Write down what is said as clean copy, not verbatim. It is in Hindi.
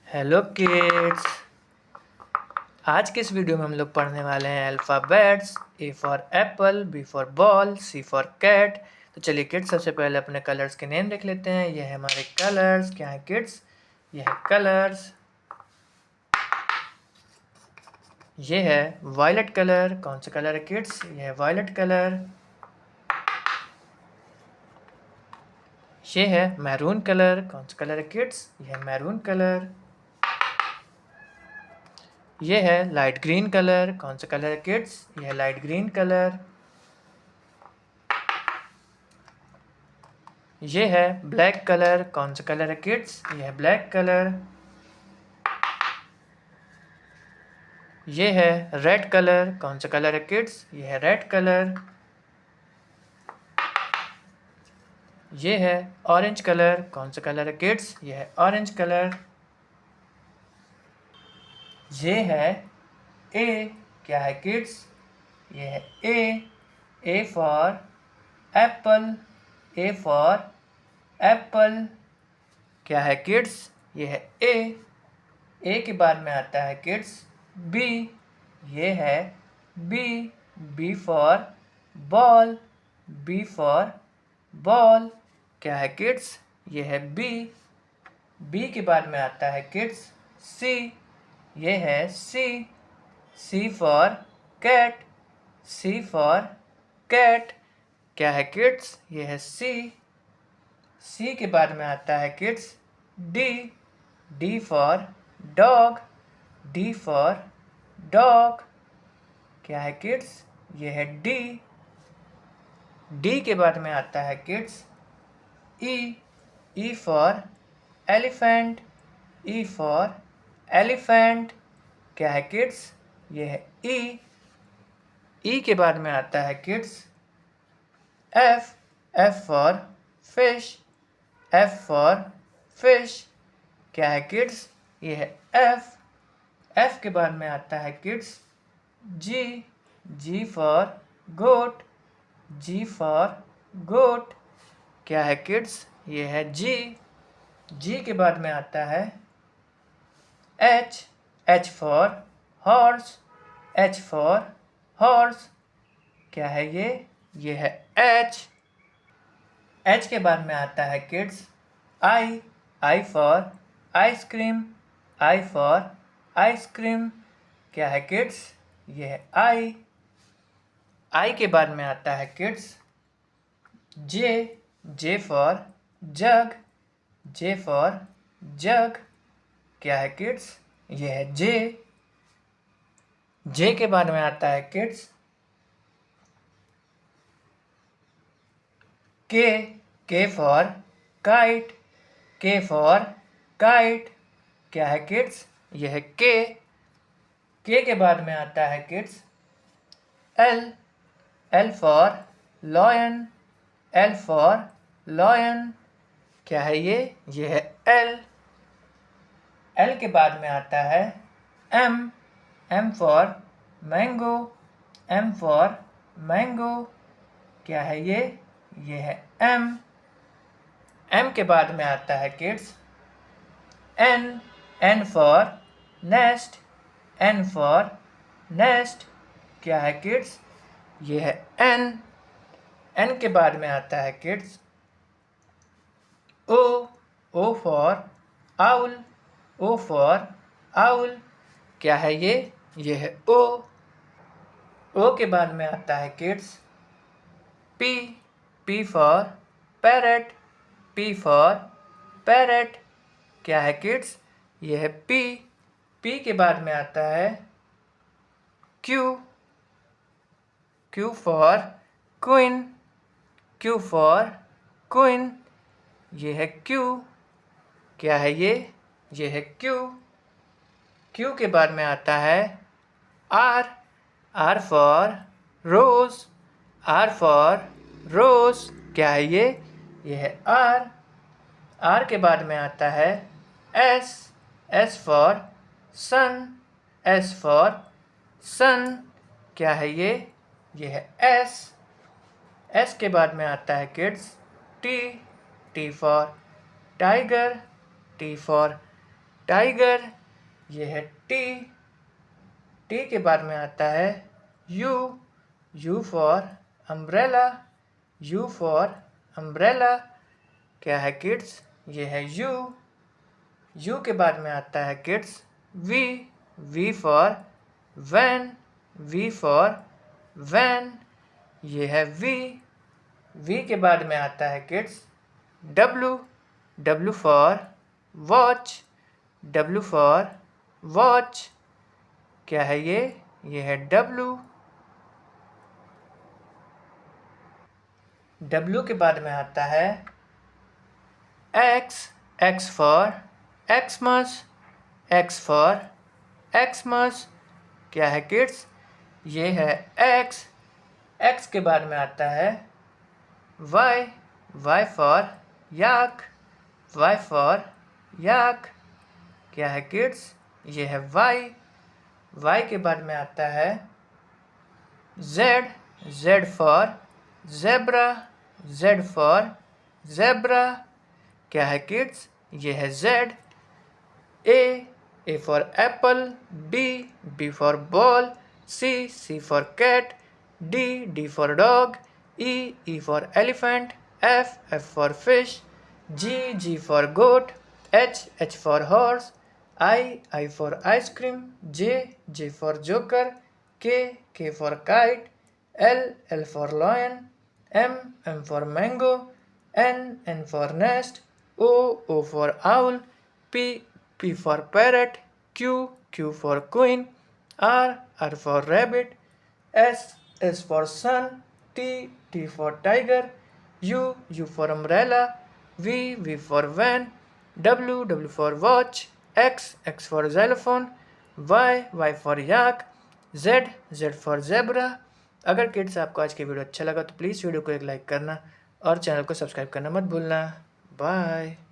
Hello kids. आज के इस वीडियो में हम लोग पढ़ने वाले हैं alphabets. A for apple, B for ball, C for cat. तो चलिए किड्स, सबसे पहले अपने कलर्स के नेम देख लेते हैं। ये है हमारे कलर्स। क्या है किड्स? ये है कलर्स। ये है वायलेट कलर। कौन सा कलर है किड्स? ये है वायलेट कलर। ये है मैरून कलर। कौन सा कलर है किड्स? ये है मैरून कलर। ये है लाइट ग्रीन कलर। कौन सा कलर है किड्स? ये है लाइट ग्रीन कलर। ये है ब्लैक कलर। कौन सा कलर है किड्स? ये है ब्लैक कलर। ये है रेड कलर। कौन सा कलर है किड्स? ये है रेड कलर। ये है ऑरेंज कलर। कौन सा कलर है किड्स? ये है ऑरेंज कलर। ये है ए। क्या है किड्स? ये है A. A for apple. A for apple. क्या है किड्स? ये है ए। ए के बाद में आता है किड्स बी। ये है B. B for ball. B for ball. क्या है किड्स? ये है बी। बी के बाद में आता है किड्स सी। ये है C. C for cat. C for cat. क्या है किड्स? ये है सी। सी के बाद में आता है kids D. D for dog. D for dog. क्या है किड्स? ये है डी। डी के बाद में आता है kids E. E for elephant. E for elephant. क्या है किड्स? ये है ई। ई के बाद में आता है kids F. F for fish. F for fish. क्या है किड्स? ये है एफ। एफ के बाद में आता है kids G. G for goat. G for goat. क्या है किड्स? ये है जी। जी के बाद में आता है H. H for horse. H for horse. क्या है ये? ये है एच। एच के बाद में आता है kids I. I for ice cream. I for ice cream. क्या है किड्स? ये है आई। आई के बाद में आता है kids J. J for jug. J for jug. क्या है किड्स? ये है जे। जे के बाद में आता है किड्स के। के फॉर काइट। के फॉर काइट। क्या है किड्स? ये है के। के बाद में आता है kids L. L for lion. L for lion. क्या है ये? ये है एल। एल के बाद में आता है M. M for mango. M for mango. क्या है ये? ये है एम। एम के बाद में आता है kids N. N for nest. N for nest. क्या है किड्स? ये है एन। एन के बाद में आता है kids O. O for owl. O for owl. क्या है ये? ये है ओ। ओ के बाद में आता है kids P. P for parrot. P for parrot. क्या है किड्स? ये है पी। पी के बाद में आता है Q. Q for queen. Q for queen. ये है क्यू। क्या है ये? ये है क्यू। क्यू के बाद में आता है R. R for rose. R for rose. क्या है ये? ये है आर। आर के बाद में आता है S. S for son. S for son. क्या है ये? ये है एस। एस के बाद में आता है kids T. T for tiger. T for tiger, ये है टी। टी के बाद में आता है you. You for umbrella, you for umbrella. क्या है किड्स? ये है यू। यू के बाद में आता है kids V. V for van, V for van. ये है वी। वी के बाद में आता है kids W. W for watch, W for watch. क्या है ये? ये है डब्लू। डब्लू के बाद में आता है x. X for Xmas, x for Xmas. क्या है किड्स? ये है एक्स। एक्स के बाद में आता है Y. Y for yak, Y for yak. क्या है किड्स? ये है वाई। वाई के बाद में आता है Z. Z for zebra, Z for zebra. क्या है किड्स? ये है Z. A for apple, B for ball, C for cat, D for dog, E for elephant, F for fish, G for goat, H for horse, I for ice cream, J for joker, K for kite, L for lion, M for mango, N for nest, O for owl, P for parrot, Q for queen, R for rabbit, S for sun, T for tiger, U for umbrella, V for van, W for watch, X for xylophone, Y for yak, Z for zebra। अगर किड्स आपको आज की वीडियो अच्छा लगा तो प्लीज़ वीडियो को एक लाइक करना और चैनल को सब्सक्राइब करना मत भूलना। बाय।